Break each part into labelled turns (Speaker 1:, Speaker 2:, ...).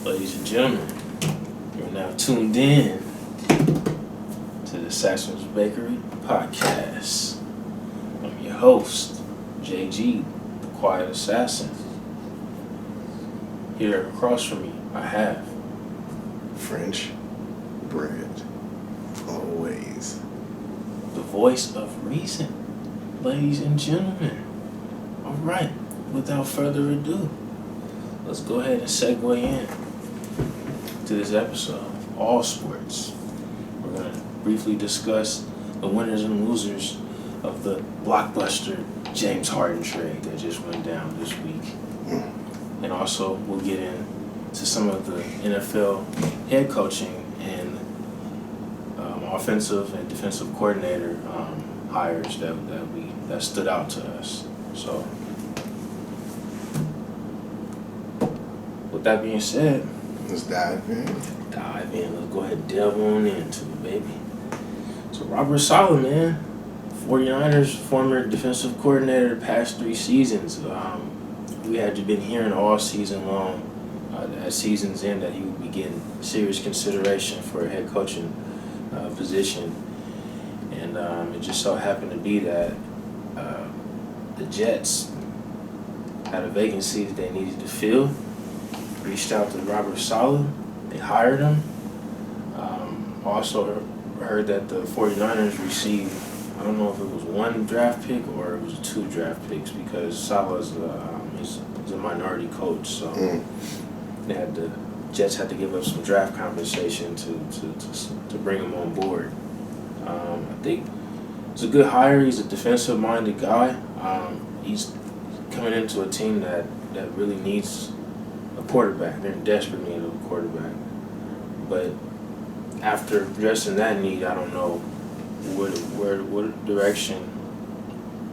Speaker 1: Ladies and gentlemen, you're now tuned in to the Saxon's Bakery podcast. I'm your host, JG, the Quiet Assassin. Here across from me, I have
Speaker 2: French bread, always.
Speaker 1: the voice of reason, ladies and gentlemen. All right, without further ado, let's go ahead and segue in to this episode of All Sports. We're going to briefly discuss the winners and losers of the blockbuster James Harden trade that just went down this week. And also, we'll get into some of the NFL head coaching and offensive and defensive coordinator hires that stood out to us. So, with that being said,
Speaker 2: Let's dive in.
Speaker 1: Let's go ahead and delve on into it, baby. So Robert Saleh, man, 49ers former defensive coordinator the past 3 seasons. We had been hearing all season long, at season's end, that he would be getting serious consideration for a head coaching position. And it just so happened to be that the Jets had a vacancy that they needed to fill. Reached out to Robert Saleh. They hired him. Also heard that the 49ers received, I don't know if it was 1 draft pick or it was 2 draft picks, because Saleh's he's a minority coach, so the Jets had to give up some draft compensation to bring him on board. I think it's a good hire. He's a defensive-minded guy. He's coming into a team that really needs a quarterback. They're in desperate need of a quarterback. But after addressing that need, I don't know what direction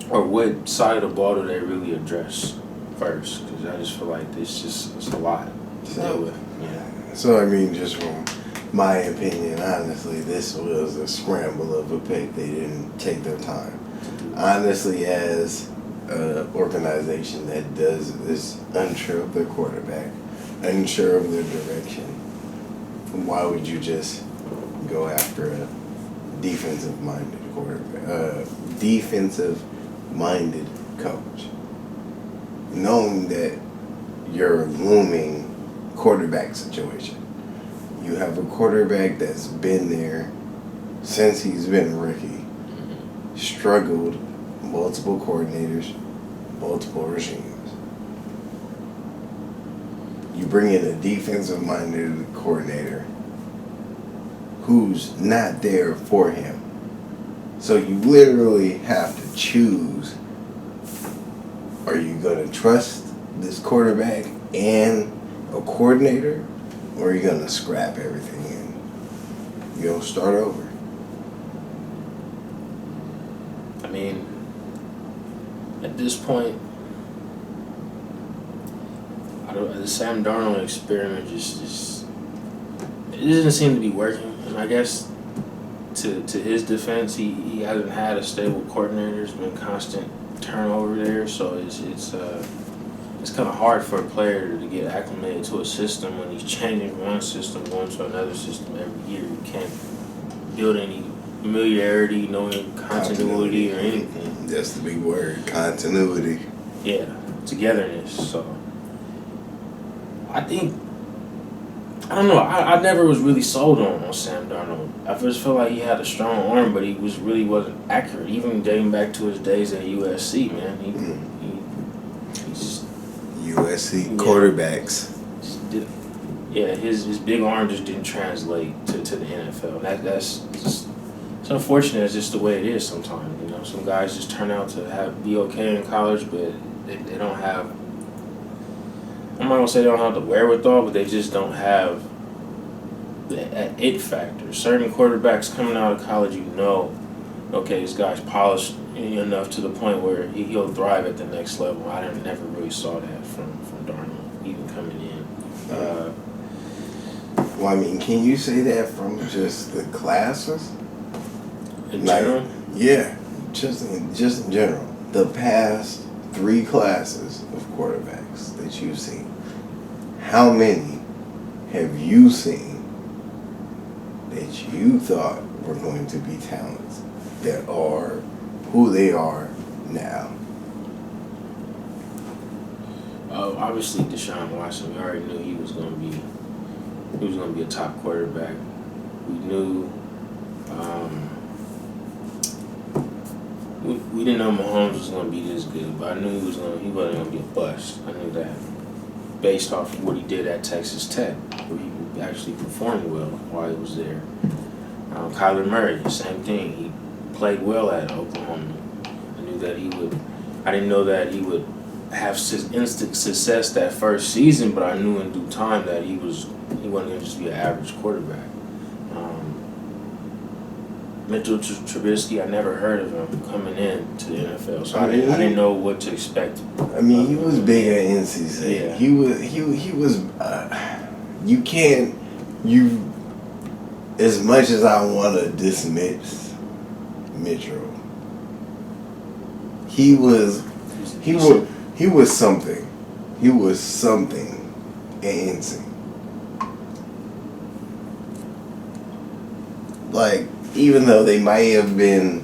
Speaker 1: or what side of the ball do they really address first, because I just feel like it's a lot to deal with. Yeah.
Speaker 2: So, I mean, just from my opinion, honestly, this was a scramble of a pick. They didn't take their time. Honestly, as an organization that is unsure of their quarterback, unsure of their direction, why would you just go after a defensive-minded quarterback, defensive-minded coach, knowing that you're a looming quarterback situation? You have a quarterback that's been there since he's been a rookie, struggled, multiple coordinators, multiple regimes. You bring in a defensive-minded coordinator who's not there for him. So you literally have to choose, are you going to trust this quarterback and a coordinator, or are you going to scrap everything and you'll start over?
Speaker 1: I mean, at this point, the Sam Darnold experiment just it doesn't seem to be working. And I guess to his defense, he hasn't had a stable coordinator. There's been constant turnover there, so it's kind of hard for a player to get acclimated to a system when he's changing one system, going to another system every year. You can't build any familiarity, knowing continuity or anything.
Speaker 2: That's the big word, continuity.
Speaker 1: Yeah, togetherness. So I don't know. I never was really sold on Sam Darnold. I just felt like he had a strong arm, but he wasn't accurate. Even dating back to his days at USC, man. He just
Speaker 2: USC quarterbacks.
Speaker 1: His big arm just didn't translate to the NFL. That's just, it's unfortunate. It's just the way it is sometimes. You know, some guys just turn out to be okay in college, but they don't have. I'm not gonna say they don't have the wherewithal, but they just don't have the it factor. Certain quarterbacks coming out of college, okay, this guy's polished enough to the point where he'll thrive at the next level. I never really saw that from Darnold, even coming in.
Speaker 2: Well, I mean, can you say that from just the classes?
Speaker 1: In general?
Speaker 2: Yeah, just in general. The past 3 classes of quarterbacks that you've seen, how many have you seen that you thought were going to be talents that are who they are now?
Speaker 1: Obviously, Deshaun Watson. We already knew he was going to be a top quarterback. We knew. We didn't know Mahomes was going to be this good, but I knew he wasn't going to be a bust. I knew that based off of what he did at Texas Tech, where he actually performed well while he was there. Kyler Murray, same thing. He played well at Oklahoma. I knew that he would. I didn't know that he would have instant success that first season, but I knew in due time that he wasn't going to just be an average quarterback. Mitchell Trubisky, I never heard of him coming in to the NFL, so I didn't know what to expect.
Speaker 2: I mean, he was big at NC State.
Speaker 1: Yeah.
Speaker 2: He was. You can't. As much as I want to dismiss Mitchell, he was something. He was something at NC. Like, even though they might have been,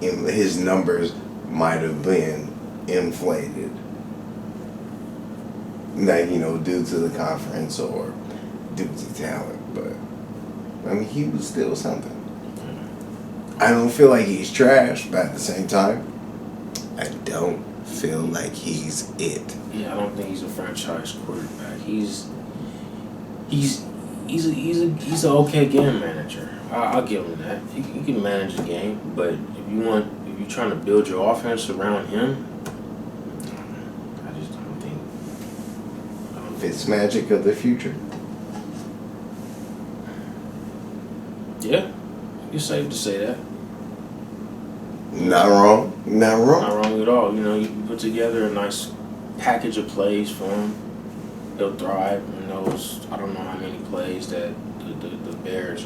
Speaker 2: his numbers might have been inflated, like, due to the conference or due to talent, but I mean, he was still something. I don't feel like he's trash, but at the same time, I don't feel like he's it.
Speaker 1: Yeah, I don't think he's a franchise quarterback. He's an okay game manager. I'll give him that. He can manage the game, but if you're trying to build your offense around him, I just don't think.
Speaker 2: Fitzmagic of the future.
Speaker 1: Yeah, you're safe to say that.
Speaker 2: Not wrong.
Speaker 1: Not wrong at all. You put together a nice package of plays for him. He'll thrive in those. I don't know how many plays that the Bears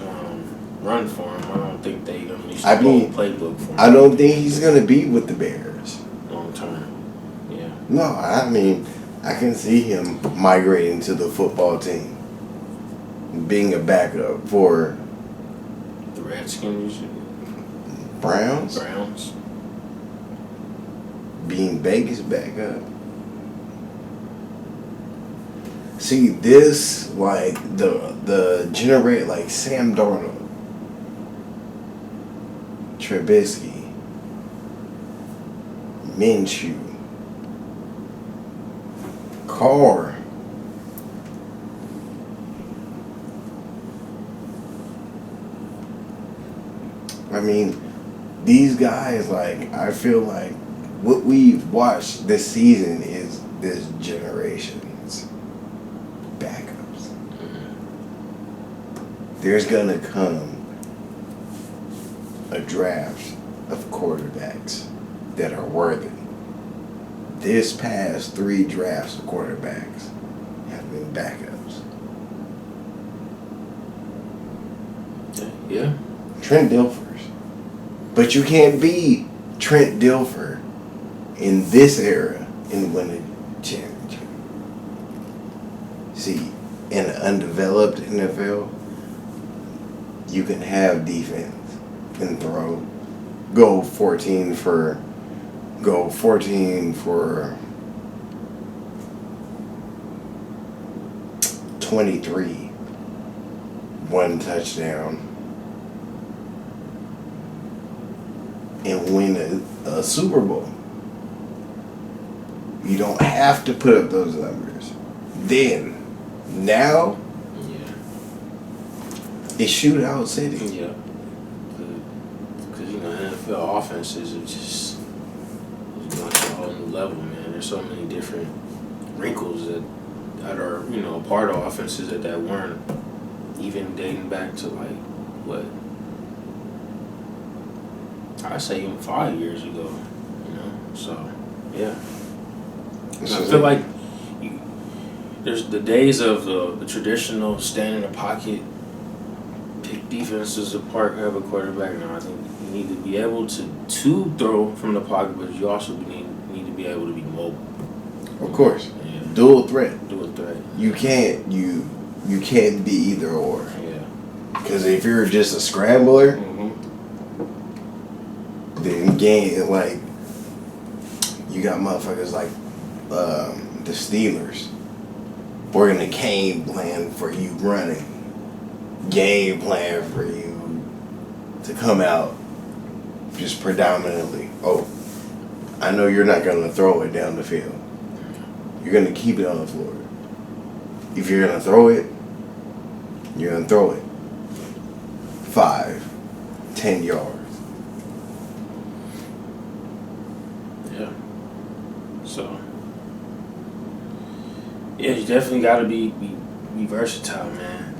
Speaker 1: run for him. I don't think they're gonna use the whole playbook for him.
Speaker 2: I don't think he's gonna be with the Bears
Speaker 1: long term. Yeah.
Speaker 2: No, I mean, I can see him migrating to the football team, being a backup for
Speaker 1: the Redskins.
Speaker 2: Browns. Being Vegas backup. See, this, like, the generate, like, Sam Darnold, Trubisky, Minshew, Carr, I mean, these guys, like, I feel like what we've watched this season is this generation's backups. There's gonna come a draft of quarterbacks that are worthy. This past 3 drafts of quarterbacks have been backups.
Speaker 1: Yeah.
Speaker 2: Trent Dilfers. But you can't be Trent Dilfer in this era and win a championship. See, in an undeveloped NFL, you can have defense and throw. Go 14 for 23, 1 touchdown, and win a Super Bowl. You don't have to put up those numbers. Now,
Speaker 1: yeah,
Speaker 2: it's shootout city.
Speaker 1: Yeah. Because, NFL offenses are just going to a whole new level, man. There's so many different wrinkles that are, part of offenses that weren't even dating back to, like, what? I'd say even 5 years ago, So, yeah. I feel like there's the days of the traditional stand in the pocket, pick defenses apart, have a quarterback. Now I think you need to be able to throw from the pocket, but you also need to be able to be mobile.
Speaker 2: Of course.
Speaker 1: Yeah.
Speaker 2: Dual threat.
Speaker 1: Dual threat.
Speaker 2: You can't, You can't be either or.
Speaker 1: Yeah.
Speaker 2: Because if you're just a scrambler,
Speaker 1: Mm-hmm.
Speaker 2: then like you got motherfuckers like the Steelers. We're gonna game plan for you running. Game plan for you to come out just predominantly. Oh, I know you're not gonna throw it down the field. You're gonna keep it on the floor. If you're gonna throw it, you're gonna throw it 5, 10 yards.
Speaker 1: Yeah. So, yeah, you definitely got to be versatile, man.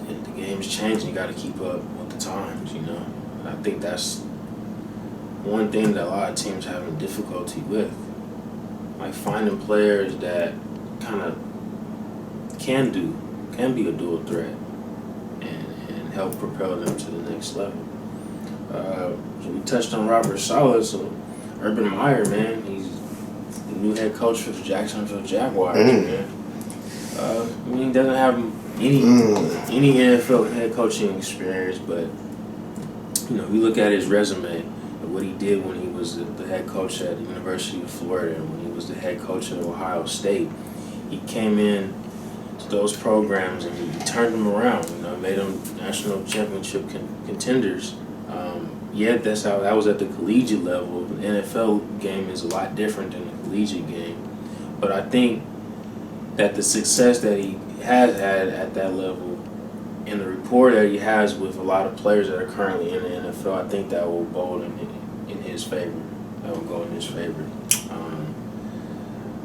Speaker 1: The game's changing. You got to keep up with the times, you know. And I think that's one thing that a lot of teams are having difficulty with. Like finding players that kind of can be a dual threat and help propel them to the next level. So we touched on Robert Saleh, so Urban Meyer, man, he's the new head coach for the Jacksonville Jaguars, man. I mean, he doesn't have any NFL head coaching experience, but you know, we look at his resume and what he did when he was the head coach at the University of Florida and when he was the head coach at Ohio State. He came in to those programs and he turned them around. You know, made them national championship contenders. Yet that was at the collegiate level. The NFL game is a lot different than the collegiate game. But I think that the success that he has had at that level and the rapport that he has with a lot of players that are currently in the NFL, I think that will go in his favor. That will go in his favor.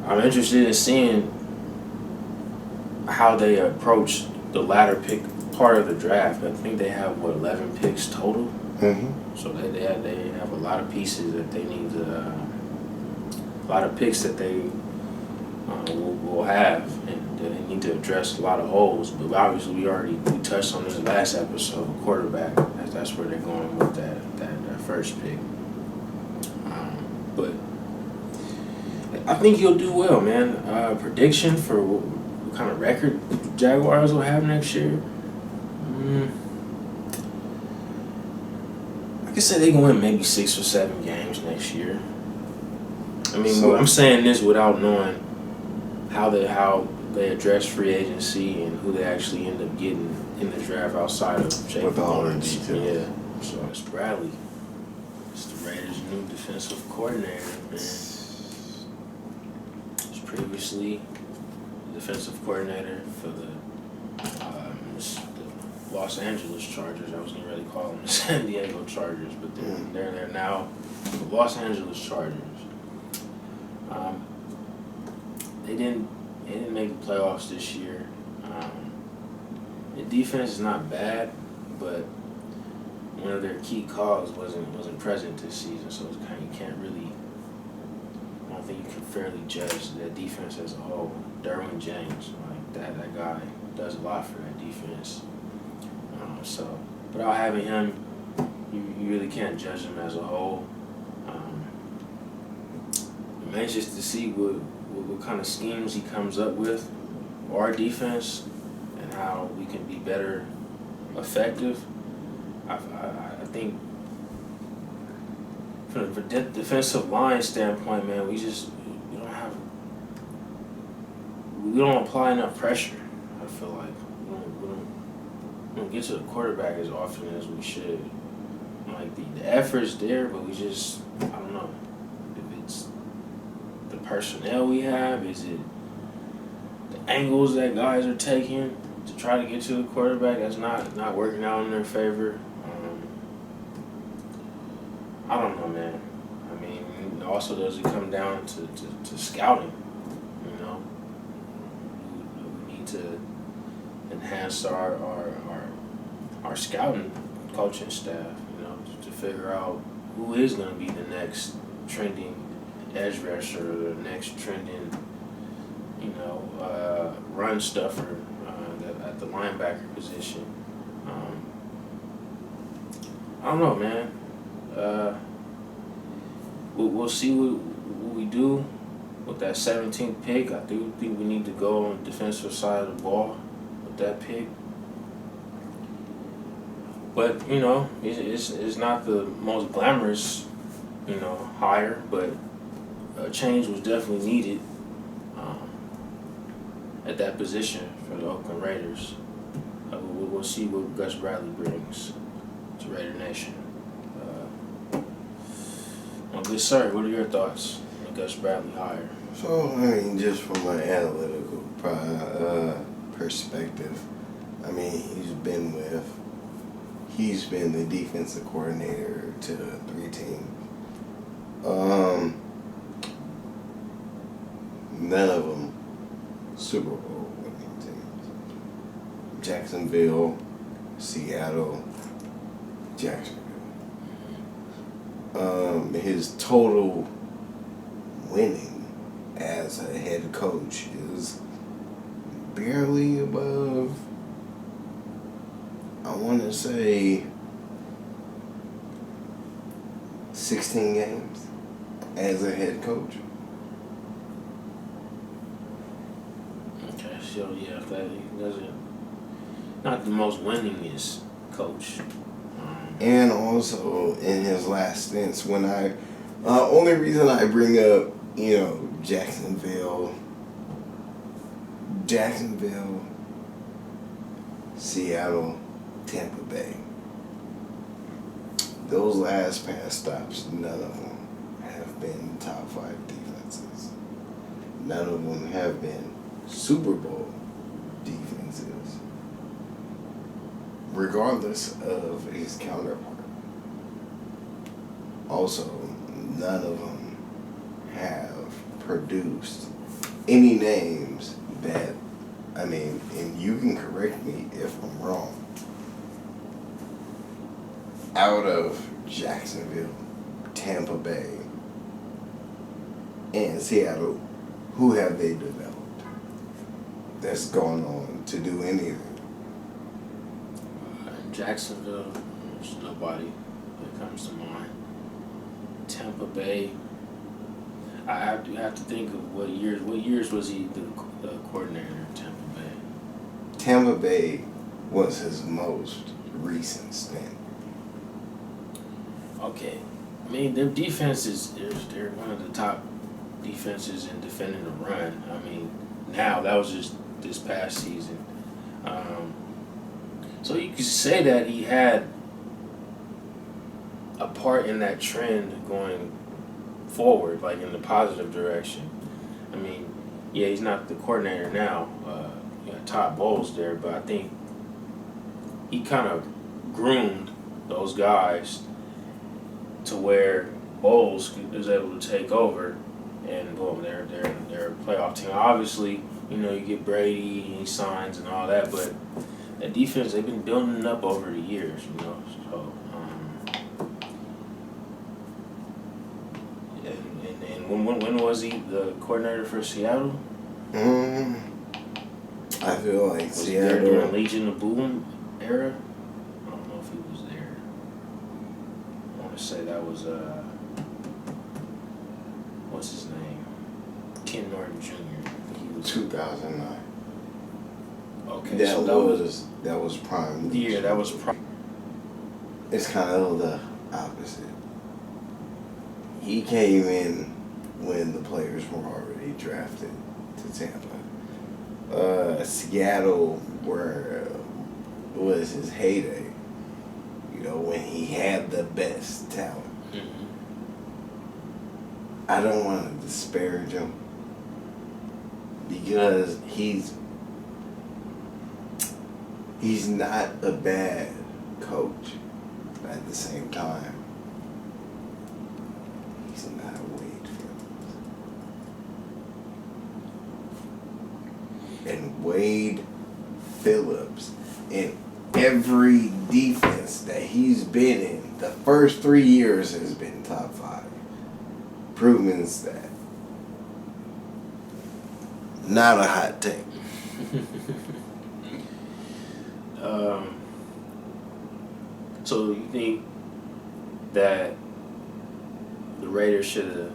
Speaker 1: I'm interested in seeing how they approach the latter pick part of the draft. I think they have 11 picks total.
Speaker 2: Mm-hmm.
Speaker 1: So they have a lot of pieces that they need to, a lot of picks that they will have, and they need to address a lot of holes. But obviously, we touched on this last episode. Quarterback, that's where they're going with that first pick. But I think he'll do well, man. Prediction for what kind of record Jaguars will have next year. I could say they can win maybe 6 or 7 games next year. I mean, I'm saying this without knowing how they address free agency and who they actually end up getting in the draft outside of Jake
Speaker 2: with all the
Speaker 1: Lawrence.
Speaker 2: details.
Speaker 1: Yeah. So it's Bradley. It's the Raiders' new defensive coordinator, man. He's previously the defensive coordinator for the Los Angeles Chargers. I was gonna really call them the San Diego Chargers, but they're now the Los Angeles Chargers. They didn't make the playoffs this year. The defense is not bad, but one of their key cogs wasn't present this season, so it's kind of, I don't think you can fairly judge that defense as a whole. Derwin James, like that guy does a lot for that defense. So without having him, you really can't judge him as a whole. I'm anxious to see what kind of schemes he comes up with for our defense and how we can be better effective. I think from the defensive line standpoint, man, we don't apply enough pressure. I feel like we don't get to the quarterback as often as we should. Like the effort's there, but I don't know if it's the personnel we have. Is it the angles that guys are taking to try to get to the quarterback that's not working out in their favor? I don't know, man. I mean, also does it come down to scouting? You know, we need to enhance our scouting coaching staff. You know, to figure out who is going to be the next trending edge rusher or the next trending, run stuffer at the linebacker position. I don't know, man. We'll see what we do with that 17th pick, I do think we need to go on the defensive side of the ball with that pick. But, you know, it's not the most glamorous, you know, hire, but a change was definitely needed at that position for the Oakland Raiders. We'll see what Gus Bradley brings to Raider Nation. Well, good sir, what are your thoughts on the Gus Bradley hire?
Speaker 2: So, I mean, just from an analytical perspective, I mean, he's been the defensive coordinator to 3 teams. None of them Super Bowl winning teams. Jacksonville, Seattle, Jacksonville. His total winning as a head coach is barely above, I want to say, 16 games as a head coach.
Speaker 1: Okay, so yeah, if that he doesn't, not the most winningest coach.
Speaker 2: And also in his last stints, when only reason I bring up, you know, Jacksonville, Seattle, Tampa Bay. Those last past stops, none of them have been top 5 defenses. None of them have been Super Bowl defenses, regardless of his counterpart. Also, none of them have produced any names that, I mean, and you can correct me if I'm wrong, out of Jacksonville, Tampa Bay, and Seattle, who have they developed that's gone on to do anything?
Speaker 1: In Jacksonville, there's nobody that comes to mind. Tampa Bay, I have to think of what years was he the coordinator in Tampa Bay?
Speaker 2: Tampa Bay was his most recent stint.
Speaker 1: Okay, I mean their defense they're one of the top defenses in defending the run. I mean now that was just this past season, so you could say that he had a part in that trend going forward, like in the positive direction. I mean, yeah, he's not the coordinator now. You got Todd Bowles there, but I think he kind of groomed those guys to where Bowles was able to take over, and boom, they're a playoff team. Obviously, you know, you get Brady, he signs and all that, but that defense, they've been building it up over the years, you know. So, and when was he the coordinator for Seattle?
Speaker 2: I feel like
Speaker 1: Was
Speaker 2: Seattle.
Speaker 1: he there during Legion of Boom era? I don't know if he was there. I want to say that was what's his name? Ken Norton Jr. He was
Speaker 2: 2009.
Speaker 1: okay.
Speaker 2: That
Speaker 1: So
Speaker 2: that was prime.
Speaker 1: yeah, that was
Speaker 2: It's kind of the opposite. He came in when the players were already drafted to Tampa. Seattle was his heyday. You know, when he had the best talent.
Speaker 1: Mm-hmm.
Speaker 2: I don't want to disparage him because he's not a bad coach, but at the same time, he's not Wade Phillips. And Wade Phillips, in every defense that he's been in, the first 3 years has been top 5. Provens that. Not a hot take.
Speaker 1: So you think that the Raiders should have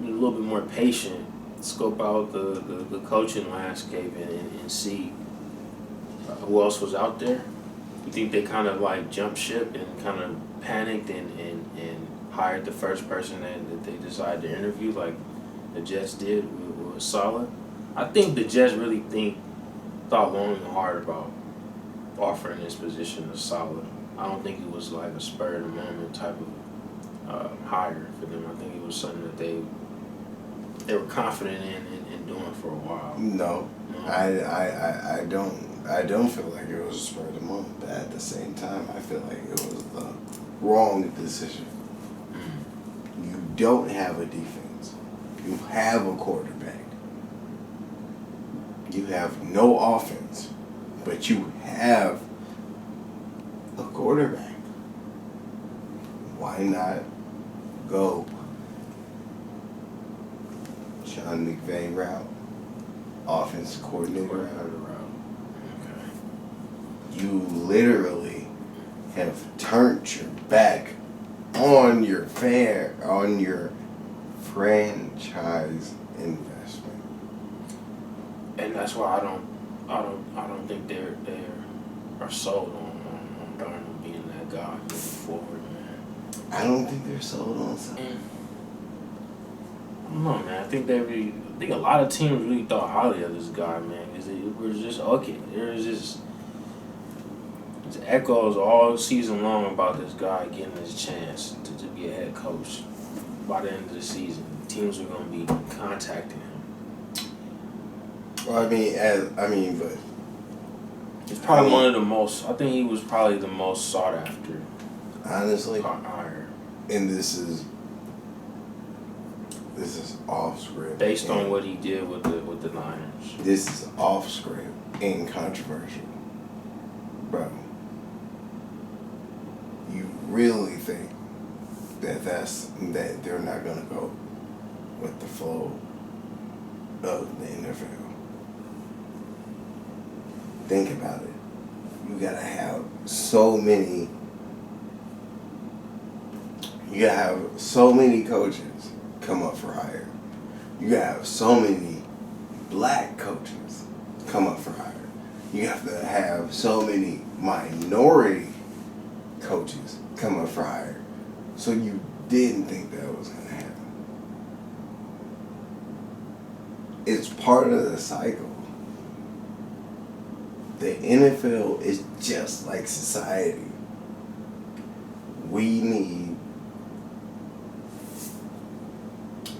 Speaker 1: been a little bit more patient scope out the coaching landscape and see who else was out there. You think they kind of like jumped ship and kind of panicked and hired the first person that they decided to interview, like the Jets did with Saleh? I think the Jets really thought long and hard about offering this position to Saleh. I don't think it was like a spur of the moment type of hire for them. I think it was something that they were confident in doing for a while.
Speaker 2: No, I don't feel like it was a spur of the moment, but at the same time, I feel like it was the wrong decision. You don't have a defense. You have a quarterback. You have no offense, but you have a quarterback. Why not go Sean McVay route, offensive coordinator route? You literally have turned your back on your franchise investment.
Speaker 1: And that's why I don't think they are sold on Darnold being that guy moving forward, man.
Speaker 2: I don't think they're sold on something.
Speaker 1: I don't know, man. I think a lot of teams really thought highly of this guy, man. Because it was just okay. There's just echoes all season long about this guy getting his chance to be a head coach. By the end of the season, teams are going to be contacting him.
Speaker 2: Well, but
Speaker 1: it's probably one of the most. I think he was probably the most sought after.
Speaker 2: Honestly,
Speaker 1: hire.
Speaker 2: And this is off script.
Speaker 1: Based on what he did with the Niners.
Speaker 2: This is off script and controversial, bro. You really think that they're not gonna go with the flow of the NFL? Think about it. You gotta have so many. You gotta have so many coaches come up for hire. You gotta have so many black coaches come up for hire. You have to have so many minority coaches come up for hire. So you didn't think that was gonna happen. It's part of the cycle. The NFL is just like society. We need,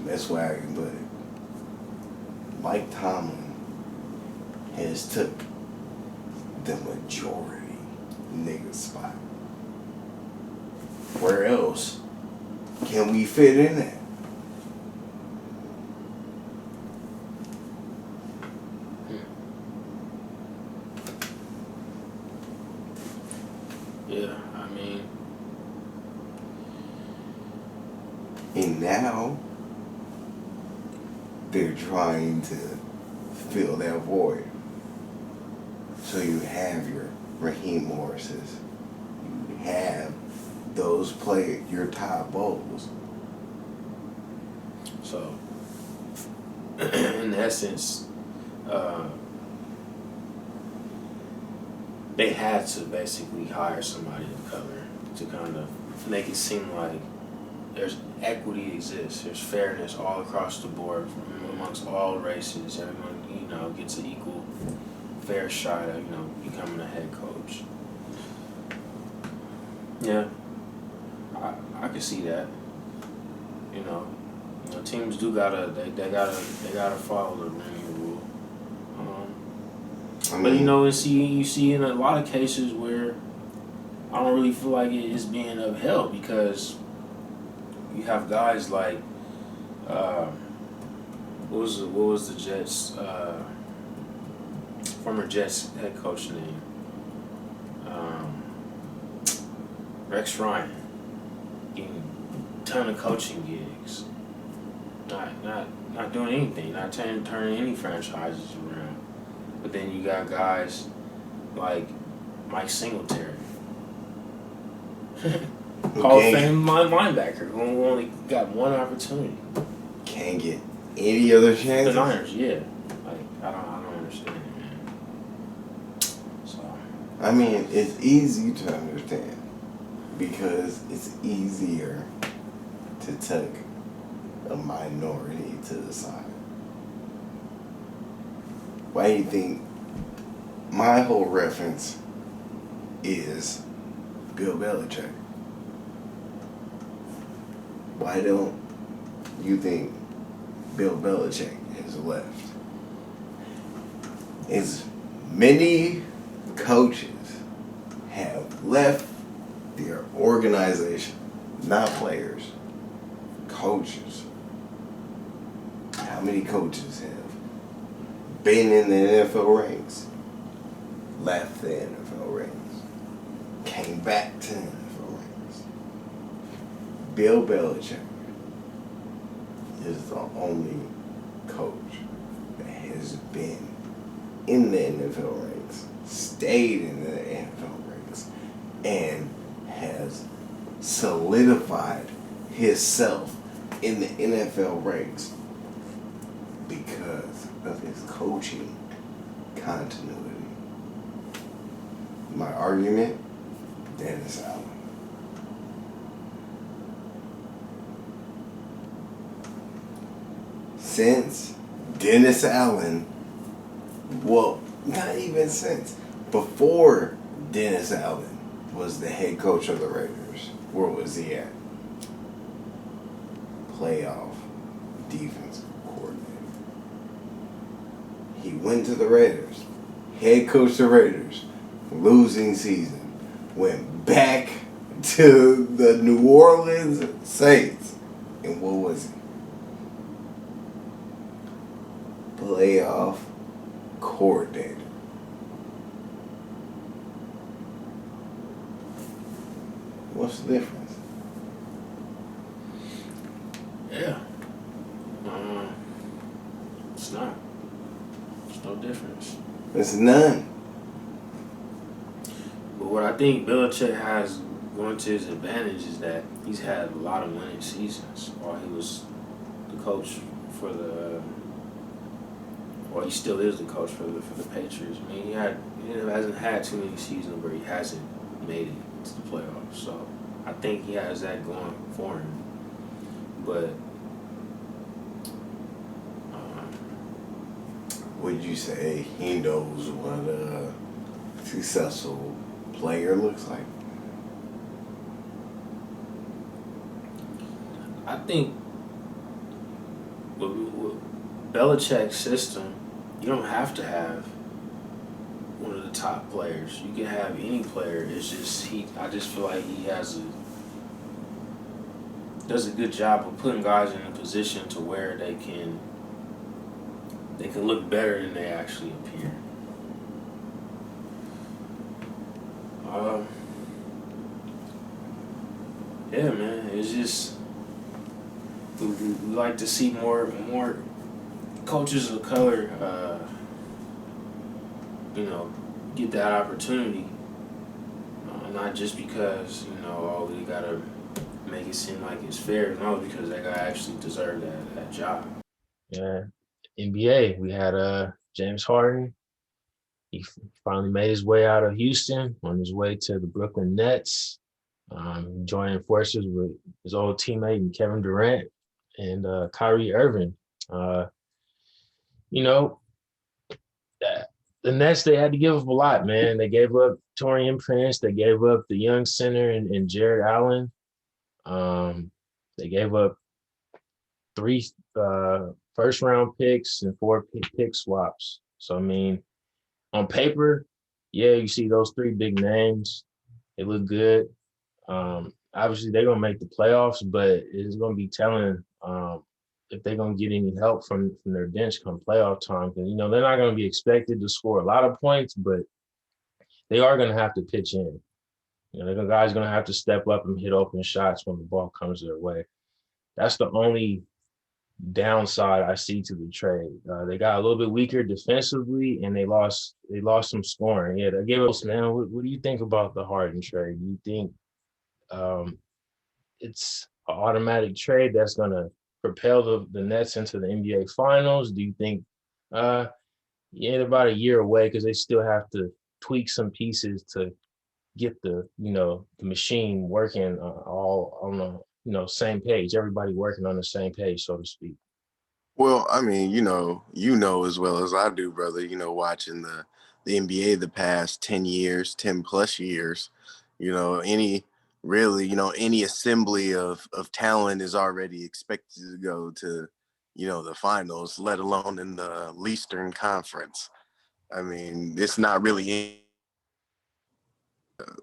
Speaker 2: that's why I can put it, Mike Tomlin has took the majority nigga spot. Where else can we fit in at?
Speaker 1: Yeah, I mean.
Speaker 2: And now they're trying to fill that void. So you have your Raheem Morrises, you have those players, your Todd Bowles.
Speaker 1: So, in essence, they had to basically hire somebody of color to kind of make it seem like there's equity exists, there's fairness all across the board amongst all races. Everyone, gets an equal, fair shot at, becoming a head coach. Yeah, I can see that. Teams do they gotta follow the ring rule. But you see in a lot of cases where I don't really feel like it is being upheld because you have guys like what was the Jets former Jets head coach name? Rex Ryan getting a ton of coaching gigs. Not doing anything, not turning any franchises around. But then you got guys like Mike Singletary, Hall of Fame linebacker who only got one opportunity.
Speaker 2: Can't get any other
Speaker 1: The
Speaker 2: chances?
Speaker 1: Niners, yeah. Like I don't understand it, man. So
Speaker 2: I mean, it's easy to understand because it's easier to tuck a minority to the side. Why do you think my whole reference is Bill Belichick? Why don't you think Bill Belichick has left? As many coaches have left their organization, not players, coaches. How many coaches have been in the NFL ranks, left the NFL ranks, came back to the NFL ranks? Bill Belichick is the only coach that has been in the NFL ranks, stayed in the NFL ranks, and has solidified himself in the NFL ranks because of his coaching continuity. My argument, Dennis Allen. Since Dennis Allen, well, not even since, before Dennis Allen was the head coach of the Raiders, where was he at? Playoff defensive coordinator. He went to the Raiders, head coach the Raiders, losing season, went back to the New Orleans Saints, and what was he? Playoff coordinator. What's the difference?
Speaker 1: yeah, it's not. There's no difference.
Speaker 2: There's none.
Speaker 1: But what I think Belichick has going to his advantage is that he's had a lot of winning seasons while he was the coach for the. Well, he still is the coach for the Patriots. I mean, he hasn't had too many seasons where he hasn't made it to the playoffs. So I think he has that going for him. But
Speaker 2: Would you say he knows what a successful player looks like?
Speaker 1: I think with Belichick's system, you don't have to have one of the top players. You can have any player. It's just I just feel like he does a good job of putting guys in a position to where they can look better than they actually appear. Yeah, man. It's just we like to see more coaches of color, get that opportunity. Not just because we gotta make it seem like it's fair. No, because that guy actually deserved that job.
Speaker 3: Yeah, NBA. We had James Harden. He finally made his way out of Houston on his way to the Brooklyn Nets, joining forces with his old teammate Kevin Durant and Kyrie Irving. Uh, you know, the Nets, they had to give up a lot, man. They gave up Taurean Prince. They gave up the young center and Jared Allen. They gave up three first round picks and four pick swaps. So, I mean, on paper, yeah, you see those three big names. They look good. Obviously, they're going to make the playoffs, but it's going to be telling if they're going to get any help from their bench come playoff time. Because, they're not going to be expected to score a lot of points, but they are going to have to pitch in. The guys going to have to step up and hit open shots when the ball comes their way. That's the only downside I see to the trade. They got a little bit weaker defensively, and they lost some scoring. Yeah, they gave us, man. What do you think about the Harden trade? Do you think it's an automatic trade that's gonna propel the Nets into the NBA Finals? Do you think yeah, they're about a year away because they still have to tweak some pieces to get the machine working all on the same page, everybody working on the same page, so to speak.
Speaker 2: Well, I mean, as well as I do, brother. Watching the NBA the past 10 years, 10 plus years. Any really, any assembly of talent is already expected to go to, the finals, let alone in the Eastern Conference. I mean, it's not really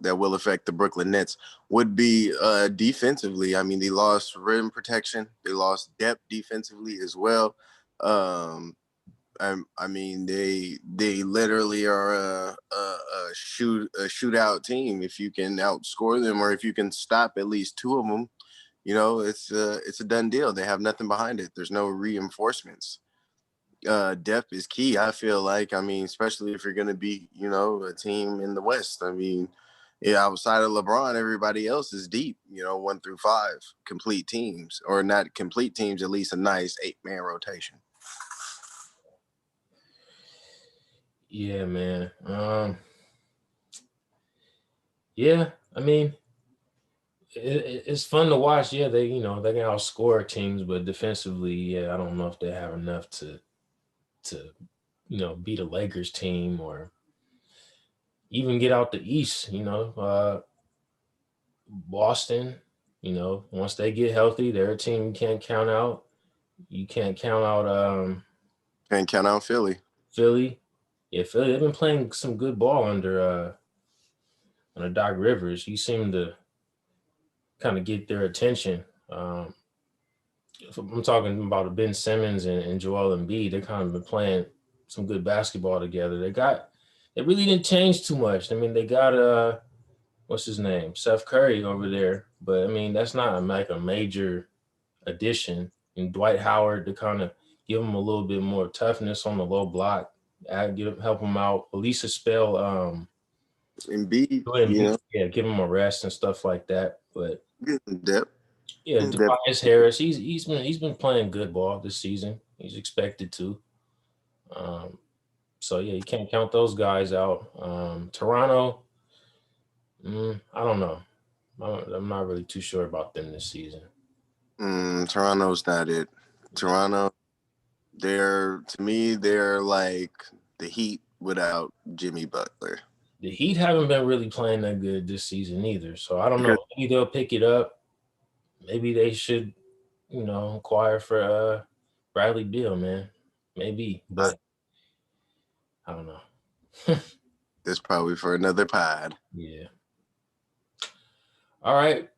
Speaker 2: that will affect the Brooklyn Nets would be defensively. I mean, they lost rim protection, they lost depth defensively as well. Um, I mean, they literally are a shootout team. If you can outscore them, or if you can stop at least two of them, it's a done deal. They have nothing behind it. There's no reinforcements. Depth is key. I feel like. I mean, especially if you're going to be, a team in the West. I mean, yeah, outside of LeBron, everybody else is deep. 1 through 5 complete teams, or not complete teams, at least a nice 8-man rotation.
Speaker 3: Yeah, man. Yeah, I mean, it's fun to watch. Yeah, they can outscore teams, but defensively, yeah, I don't know if they have enough to beat a Lakers team or even get out the East. Boston. Once they get healthy, they're a team you can't count out. You can't count out
Speaker 2: Can't count out Philly.
Speaker 3: Philly. Yeah, Philly. They've been playing some good ball under Doc Rivers. He seemed to kind of get their attention. If I'm talking about Ben Simmons and Joel Embiid. They kind of been playing some good basketball together. They really didn't change too much. I mean, they got what's his name, Seth Curry over there, but I mean that's not like a major addition. And Dwight Howard to kind of give him a little bit more toughness on the low block, help him out, at least a spell.
Speaker 2: Embiid,
Speaker 3: Embiid, yeah, give him a rest and stuff like that. But
Speaker 2: depth.
Speaker 3: yeah,
Speaker 2: Depth.
Speaker 3: Tobias Harris, he's been playing good ball this season. He's expected to. Um, so yeah, you can't count those guys out. Toronto, I don't know. I'm not really too sure about them this season.
Speaker 2: Toronto's not it. Toronto, to me, they're like the Heat without Jimmy Butler.
Speaker 3: The Heat haven't been really playing that good this season either. So I don't know.
Speaker 2: Because
Speaker 3: Maybe they'll pick it up. Maybe they should, inquire for Bradley Beal, man. Maybe, but I don't know.
Speaker 2: it's probably for another pod.
Speaker 3: Yeah. All right.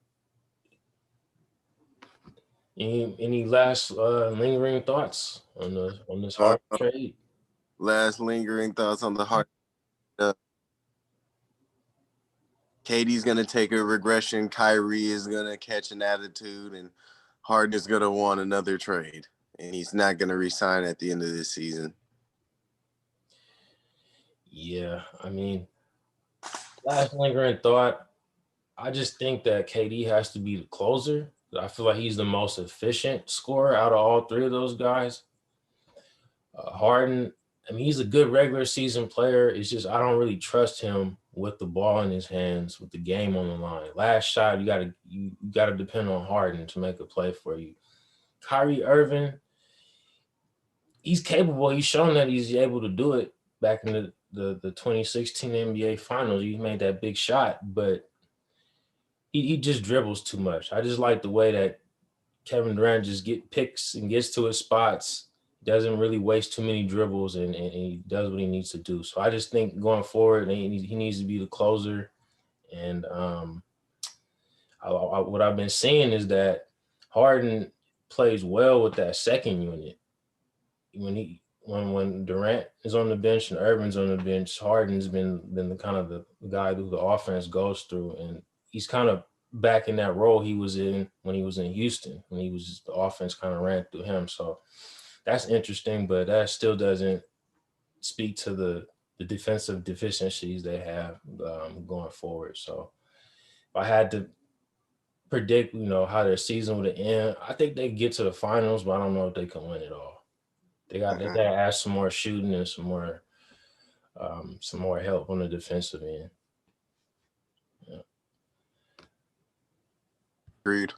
Speaker 3: Any last lingering thoughts on this hard trade?
Speaker 2: Last lingering thoughts on the hard. Katie's gonna take a regression. Kyrie is gonna catch an attitude, and Harden is gonna want another trade, and he's not gonna resign at the end of this season.
Speaker 3: Yeah, I mean, last lingering thought. I just think that KD has to be the closer. I feel like he's the most efficient scorer out of all three of those guys. Harden, I mean, he's a good regular season player. It's just I don't really trust him with the ball in his hands, with the game on the line. Last shot, you gotta depend on Harden to make a play for you. Kyrie Irving, he's capable. He's shown that he's able to do it back in the 2016 NBA Finals. He made that big shot, but he just dribbles too much. I just like the way that Kevin Durant just picks and gets to his spots, doesn't really waste too many dribbles, and he does what he needs to do. So I just think going forward, he needs to be the closer. And what I've been seeing is that Harden plays well with that second unit. When Durant is on the bench and Irving's on the bench, Harden's been the kind of the guy who the offense goes through, and he's kind of back in that role he was in when he was in Houston, when the offense kind of ran through him. So that's interesting, but that still doesn't speak to the defensive deficiencies they have going forward. So if I had to predict, how their season would end. I think they get to the finals, but I don't know if they can win it all. They got to add some more shooting and some more help on the defensive end. Yeah.
Speaker 4: Agreed.